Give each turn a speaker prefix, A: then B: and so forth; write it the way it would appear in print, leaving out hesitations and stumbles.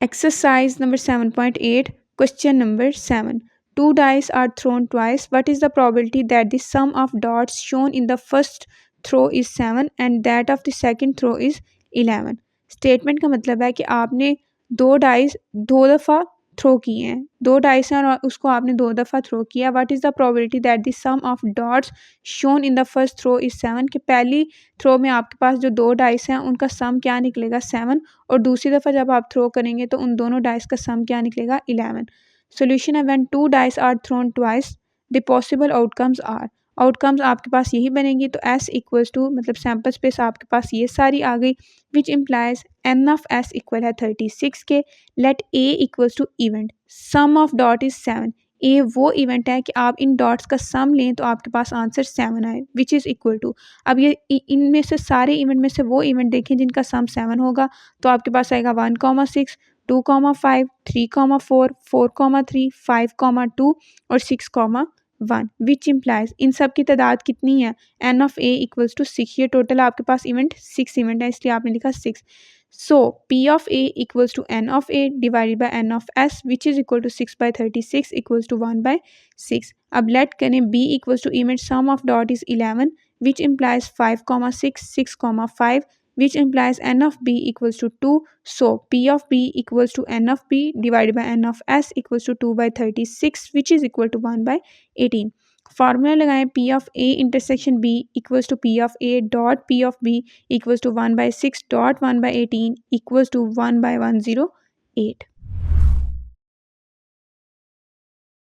A: Exercise number 7.8, question number 7. Two dice are thrown twice. What is the probability that the sum of dots shown in the first throw is 7 and that of the second throw is 11? Statement का मतलब है कि आपने दो dice दो दफ़ा throw किए हैं, दो डाइस हैं और उसको आपने दो दफ़ा थ्रो किया. What is the probability that the sum of dots shown in the first throw is 7? कि पहली थ्रो में आपके पास जो दो डाइस हैं उनका सम क्या निकलेगा 7 और दूसरी दफ़ा जब आप थ्रो करेंगे तो उन दोनों डाइस का सम क्या निकलेगा 11. सोल्यूशन है when two dice are thrown twice the possible outcomes आपके पास यही बनेंगी. तो एस इक्वल्स टू मतलब सैम्पल स्पेस आपके पास ये सारी आ गई which implies n of S equal है 36 के. Let A equals to event sum of dot is 7. A वो इवेंट है कि आप इन डॉट्स का सम लें तो आपके पास आंसर 7 आए विच इज़ इक्वल टू. अब ये इनमें से सारे इवेंट में से वो इवेंट देखें जिनका सम 7 होगा तो आपके पास आएगा 1,6, 2,5, 3,4, 4,3, 5,2 और 6,1 विच इम्प्लाइज इन सब की तादाद कितनी है n of A equals to 6. ये टोटल आपके पास इवेंट 6 इवेंट है इसलिए आपने लिखा 6. So P of A equals to n of A divided by n of S which is equal to 6/36 equals to 1/6. अब लेट करें B equals to event sum of dot is 11 which implies 5,6, 6,5 which implies n of b equals to 2. So p of b equals to n of b divided by n of s equals to 2/36 which is equal to 1/18. Formula लगाएं p of a intersection b equals to p of a dot p of b equals to 1/6 dot 1/18 equals to 1/108.